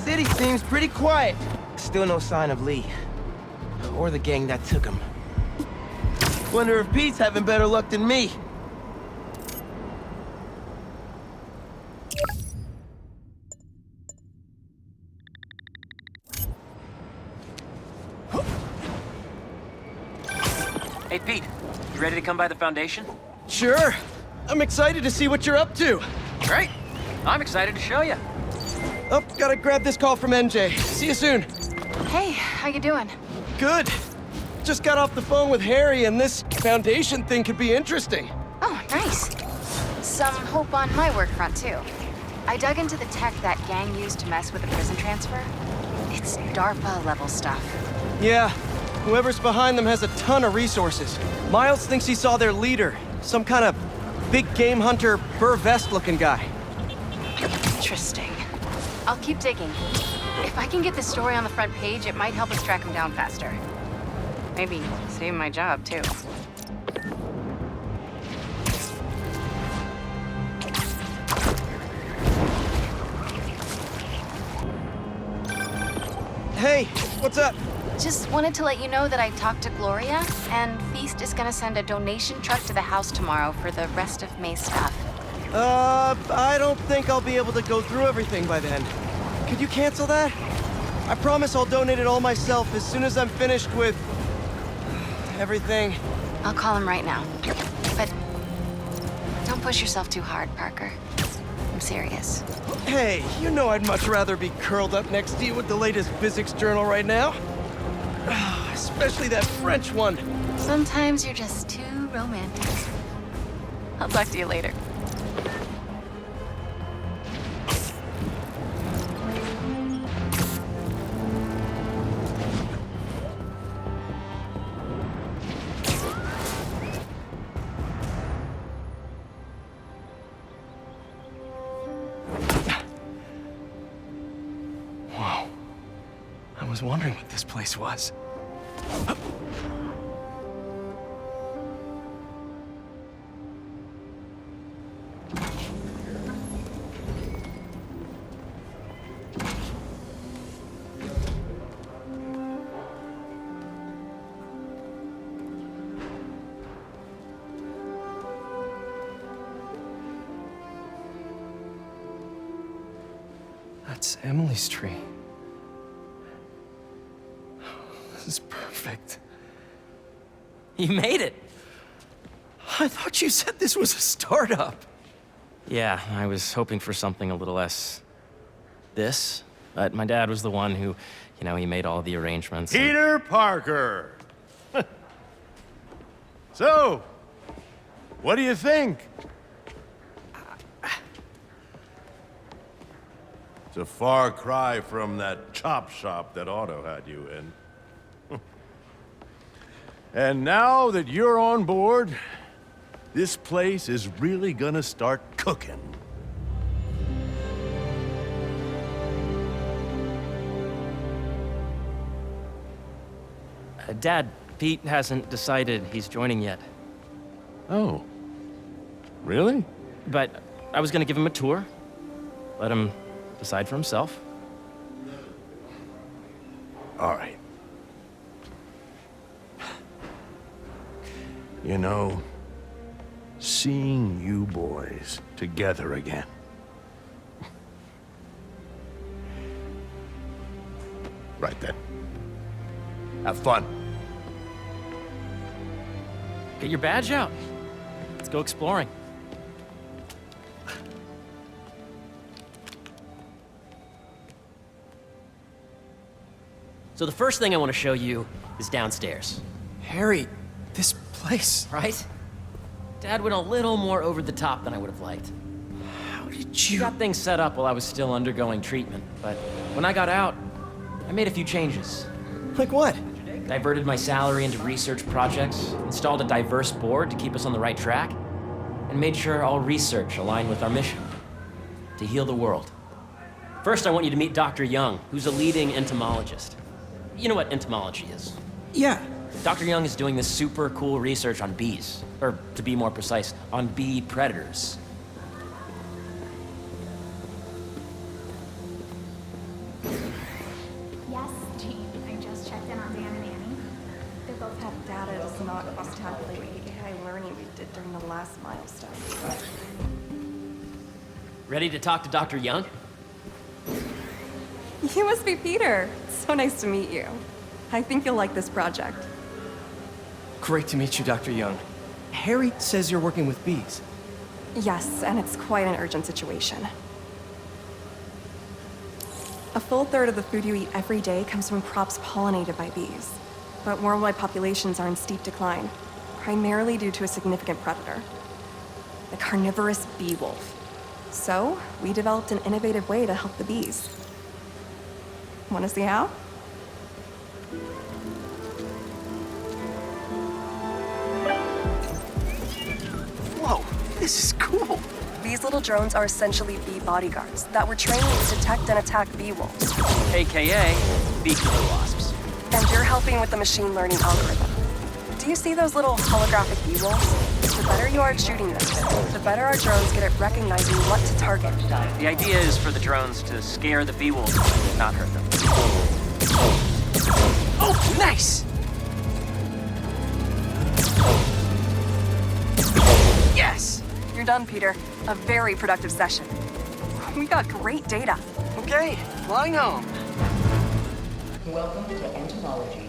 City seems pretty quiet. Still no sign of Lee. Or the gang that took him. Wonder if Pete's having better luck than me. Hey, Pete. You ready to come by the Foundation? Sure. I'm excited to see what you're up to. Great. I'm excited to show you. Oh, gotta grab this call from NJ. See you soon. Hey, how you doing? Good. Just got off the phone with Harry, and this Foundation thing could be interesting. Oh, nice. Some hope on my work front, too. I dug into the tech that gang used to mess with the prison transfer. It's DARPA-level stuff. Yeah, whoever's behind them has a ton of resources. Miles thinks he saw their leader, some kind of big game hunter, fur vest-looking guy. Interesting. I'll keep digging. If I can get the story on the front page, it might help us track him down faster. Maybe save my job, too. Hey, what's up? Just wanted to let you know that I talked to Gloria, and Feast is gonna send a donation truck to the house tomorrow for the rest of May's stuff. I don't think I'll be able to go through everything by then. Could you cancel that? I promise I'll donate it all myself as soon as I'm finished with... everything. I'll call him right now. But don't push yourself too hard, Parker. I'm serious. Hey, you know I'd much rather be curled up next to you with the latest physics journal right now. Especially that French one. Sometimes you're just too romantic. I'll talk to you later. Whoa. I was wondering what this place was. That's Emily's tree. This is perfect. You made it. I thought you said this was a startup. Yeah, I was hoping for something a little less... this. But my dad was the one who, he made all the arrangements. Peter Parker! So, what do you think? It's a far cry from that chop shop that Otto had you in. And now that you're on board, this place is really gonna start cooking. Dad, Pete hasn't decided he's joining yet. Oh. Really? But I was gonna give him a tour. Let him decide for himself. All right. You know, seeing you boys together again. Right then. Have fun. Get your badge out. Let's go exploring. So the first thing I want to show you is downstairs. Harry, this place... Right? Dad went a little more over the top than I would have liked. How did He you... got things set up while I was still undergoing treatment, but when I got out, I made a few changes. Like what? Diverted my salary into research projects, installed a diverse board to keep us on the right track, and made sure all research aligned with our mission, to heal the world. First, I want you to meet Dr. Young, who's a leading entomologist. You know what entomology is? Yeah. Dr. Young is doing this super cool research on bees, or to be more precise, on bee predators. Jean, I just checked in on Dan and Annie. They both have data does not mistabulate the AI learning we did during the last milestone. Ready to talk to Dr. Young? You must be Peter. So nice to meet you. I think you'll like this project. Great to meet you, Dr. Young. Harry says you're working with bees. Yes, and it's quite an urgent situation. A full third of the food you eat every day comes from crops pollinated by bees. But worldwide populations are in steep decline, primarily due to a significant predator, the carnivorous bee wolf. So, we developed an innovative way to help the bees. Want to see how? Whoa, this is cool. These little drones are essentially bee bodyguards that were trained to detect and attack bee wolves. AKA bee killer wasps. And you're helping with the machine learning algorithm. Do you see those little holographic bee wolves? The better you are at shooting them, the better our drones get at recognizing what to target. The idea is for the drones to scare the bee wolves, not hurt them. Oh, nice! Yes! You're done, Peter. A very productive session. We got great data. Okay, flying home. Welcome to entomology.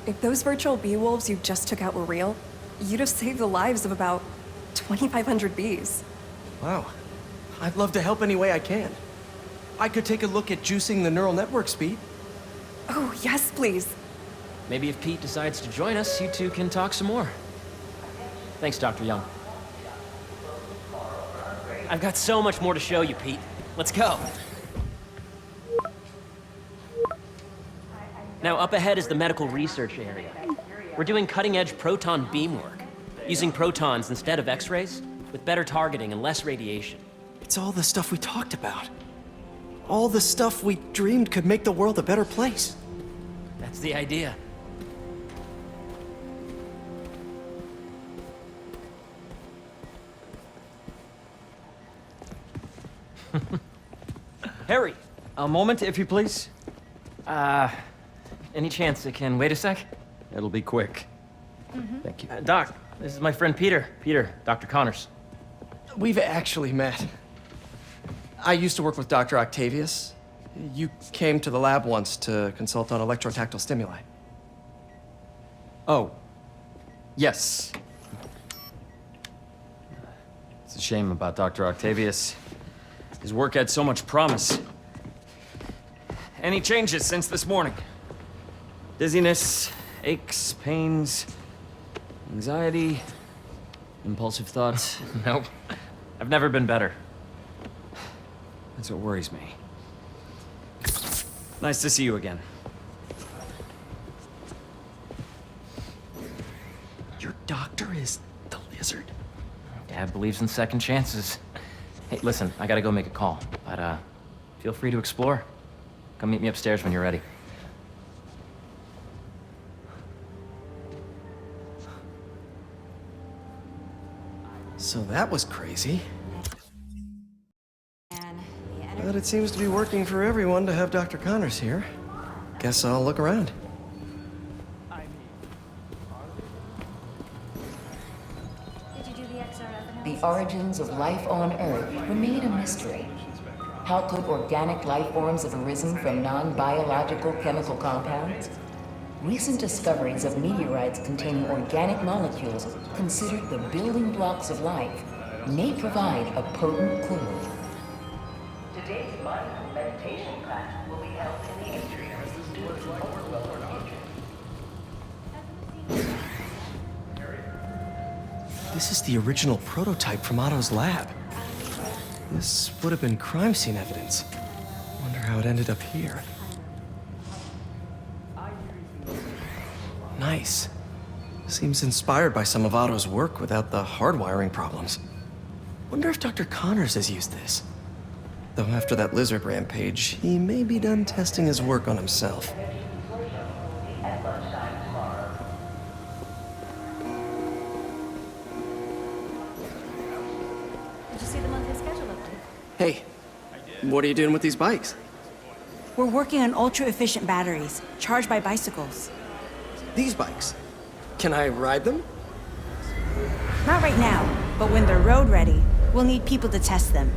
If those virtual bee wolves you just took out were real, you'd have saved the lives of about 2,500 bees. Wow. I'd love to help any way I can. I could take a look at juicing the neural network speed. Oh, yes, please. Maybe if Pete decides to join us, you two can talk some more. Thanks, Dr. Young. I've got so much more to show you, Pete. Let's go. Now, up ahead is the medical research area. We're doing cutting-edge proton beam work, using protons instead of X-rays, with better targeting and less radiation. It's all the stuff we talked about. All the stuff we dreamed could make the world a better place. That's the idea. Harry! A moment, if you please. Any chance it can wait a sec? It'll be quick. Thank you. Doc, this is my friend Peter. Peter, Dr. Connors. We've actually met. I used to work with Dr. Octavius. You came to the lab once to consult on electrotactile stimuli. Oh. Yes. It's a shame about Dr. Octavius. His work had so much promise. Any changes since this morning? Dizziness, aches, pains, anxiety, impulsive thoughts. Nope. I've never been better. That's what worries me. Nice to see you again. Your doctor is the lizard. Dad believes in second chances. Hey, listen, I gotta go make a call, but feel free to explore. Come meet me upstairs when you're ready. So that was crazy. But it seems to be working for everyone to have Dr. Connors here. Guess I'll look around. The origins of life on Earth remain a mystery. How could organic life forms have arisen from non-biological chemical compounds? Recent discoveries of meteorites containing organic molecules considered the building blocks of life may provide a potent clue. Today's mindful meditation class will be held in the atrium. This is the original prototype from Otto's lab. This would have been crime scene evidence. Wonder how it ended up here. Nice. Seems inspired by some of Otto's work without the hardwiring problems. Wonder if Dr. Connors has used this. Though after that lizard rampage, he may be done testing his work on himself. Did you see the monthly schedule update? Hey, What are you doing with these bikes? We're working on ultra-efficient batteries, charged by bicycles. These bikes? Can I ride them? Not right now, but when they're road ready, we'll need people to test them.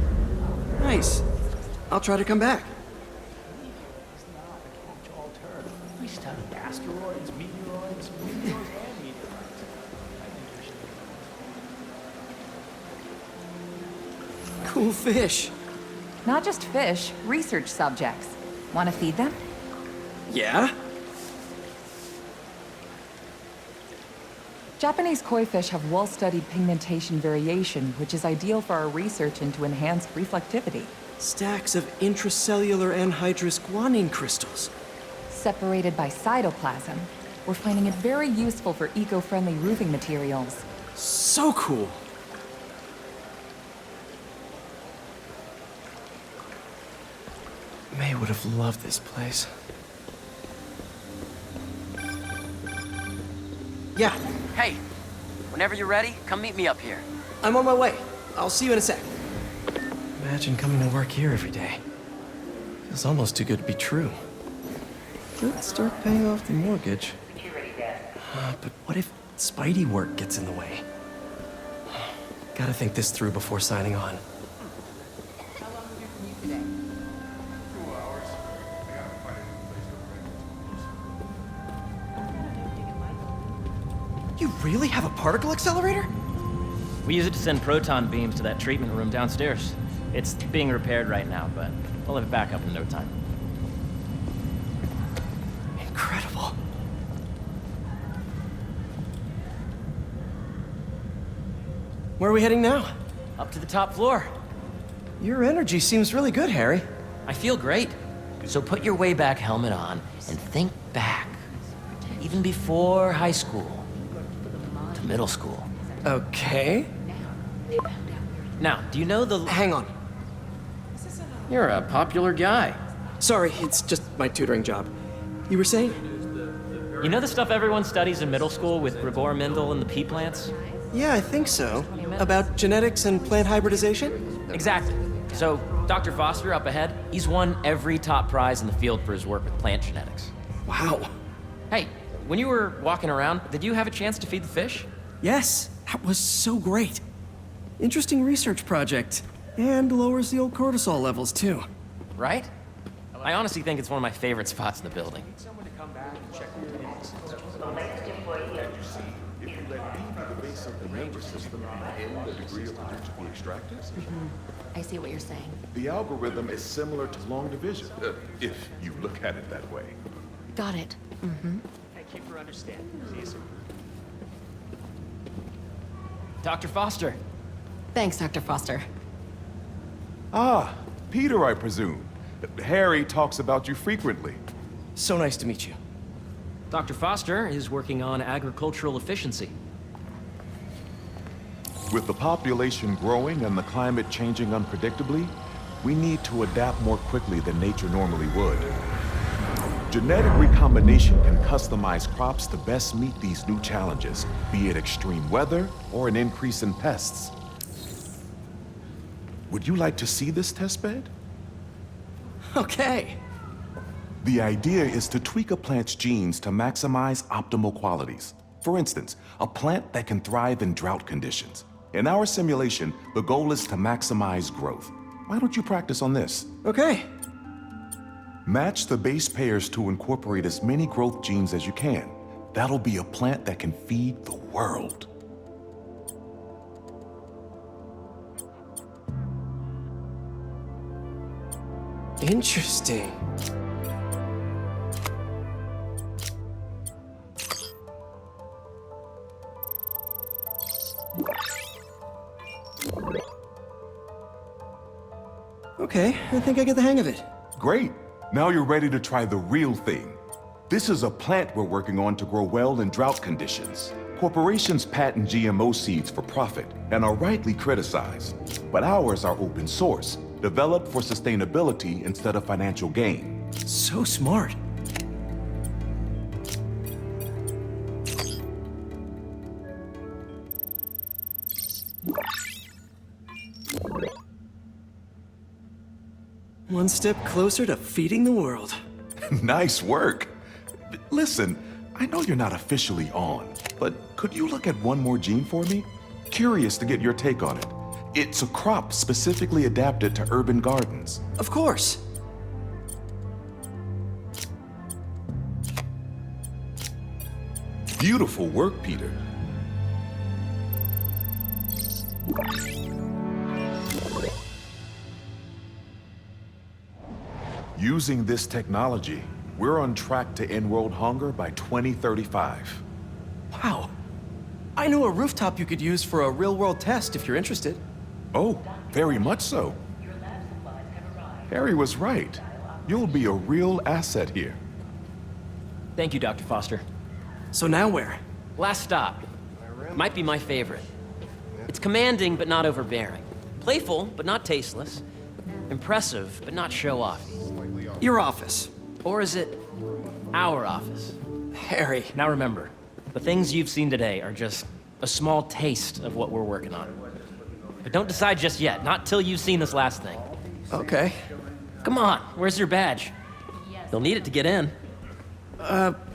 Nice. I'll try to come back. We studied asteroids, meteoroids, and meteorites. Cool fish. Not just fish, research subjects. Want to feed them? Yeah? Japanese koi fish have well-studied pigmentation variation, which is ideal for our research into enhanced reflectivity. Stacks of intracellular anhydrous guanine crystals. Separated by cytoplasm, we're finding it very useful for eco-friendly roofing materials. So cool. May would have loved this place. Yeah, Hey, whenever you're ready, come meet me up here. I'm on my way. I'll see you in a sec. Imagine coming to work here every day. Feels almost too good to be true. Let's start paying off the mortgage. But what if Spidey work gets in the way? Gotta think this through before signing on. You really have a particle accelerator? We use it to send proton beams to that treatment room downstairs. It's being repaired right now, but we'll have it back up in no time. Incredible. Where are we heading now? Up to the top floor. Your energy seems really good, Harry. I feel great. So put your way back helmet on and think back. Even before high school. To middle school. Okay. Now, do you know the... Hang on. You're a popular guy. Sorry, it's just my tutoring job. You were saying? You know the stuff everyone studies in middle school with Gregor Mendel and the pea plants? Yeah, I think so. About genetics and plant hybridization? Exactly. So, Dr. Foster up ahead, he's won every top prize in the field for his work with plant genetics. Wow. Hey, when you were walking around, did you have a chance to feed the fish? Yes, that was so great. Interesting research project. And lowers the old cortisol levels, too. Right? I honestly think it's one of my favorite spots in the building. I see what you're saying. The algorithm is similar to long division, if you look at it that way. Got it. Mm-hmm. Thank you for understanding. See you soon. Dr. Foster. Thanks, Dr. Foster. Ah, Peter, I presume. Harry talks about you frequently. So nice to meet you. Dr. Foster is working on agricultural efficiency. With the population growing and the climate changing unpredictably, we need to adapt more quickly than nature normally would. Genetic recombination can customize crops to best meet these new challenges, be it extreme weather or an increase in pests. Would you like to see this testbed? Okay. The idea is to tweak a plant's genes to maximize optimal qualities. For instance, a plant that can thrive in drought conditions. In our simulation, the goal is to maximize growth. Why don't you practice on this? Okay. Match the base pairs to incorporate as many growth genes as you can. That'll be a plant that can feed the world. Interesting. Okay, I think I get the hang of it. Great. Now you're ready to try the real thing. This is a plant we're working on to grow well in drought conditions. Corporations patent GMO seeds for profit and are rightly criticized. But ours are open source, developed for sustainability instead of financial gain. So smart. One step closer to feeding the world. Nice work. Listen, I know you're not officially on, but could you look at one more gene for me? Curious to get your take on it. It's a crop specifically adapted to urban gardens. Of course. Beautiful work, Peter. Using this technology, we're on track to end world hunger by 2035. Wow. I know a rooftop you could use for a real-world test if you're interested. Oh, very much so. Harry was right. You'll be a real asset here. Thank you, Dr. Foster. So now where? Last stop. Might be my favorite. It's commanding, but not overbearing. Playful, but not tasteless. Impressive, but not show-off. Your office. Or is it our office? Harry. Now remember, the things you've seen today are just a small taste of what we're working on. But don't decide just yet, not till you've seen this last thing. Okay. Come on, where's your badge? You'll need it to get in.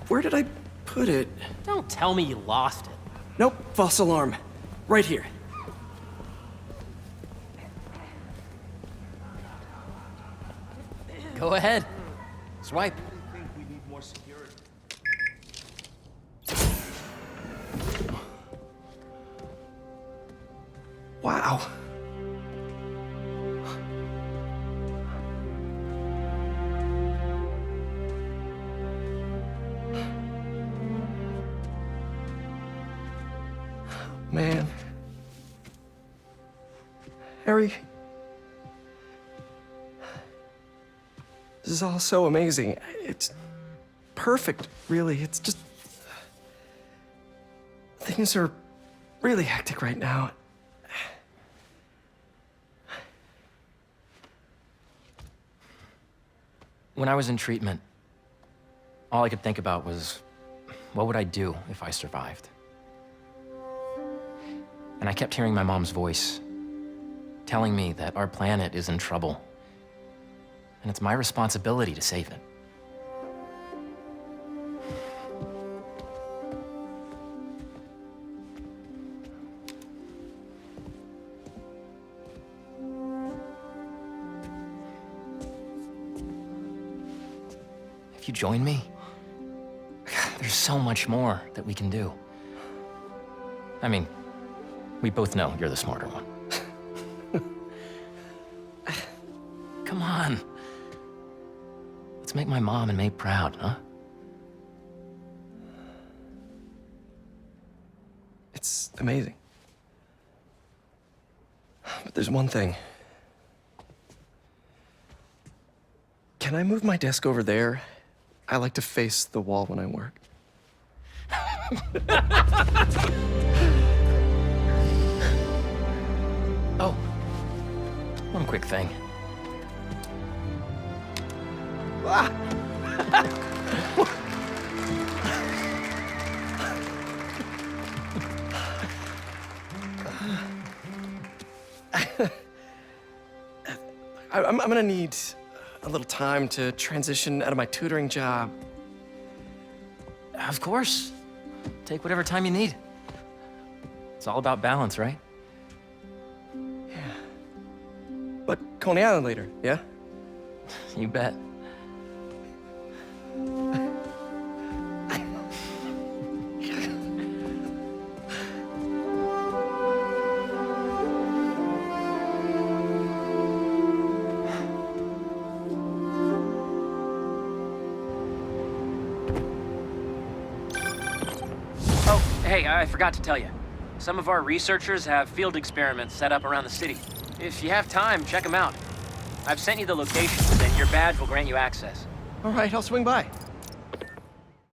Where did I put it? Don't tell me you lost it. Nope, false alarm. Right here. Go ahead. Swipe. Wow. Man. Harry. This is all so amazing. It's perfect, really. It's just... Things are really hectic right now. When I was in treatment, all I could think about was, what would I do if I survived? And I kept hearing my mom's voice, telling me that our planet is in trouble, and it's my responsibility to save it. If you join me, there's so much more that we can do. I mean, we both know you're the smarter one. Come on. Let's make my mom and May proud, huh? It's amazing. But there's one thing. Can I move my desk over there? I like to face the wall when I work. Oh, one quick thing. I'm gonna need a little time to transition out of my tutoring job. Of course. Take whatever time you need. It's all about balance, right? Yeah. But Coney Island later, yeah? You bet. Hey, I forgot to tell you. Some of our researchers have field experiments set up around the city. If you have time, check them out. I've sent you the locations, and your badge will grant you access. All right, I'll swing by.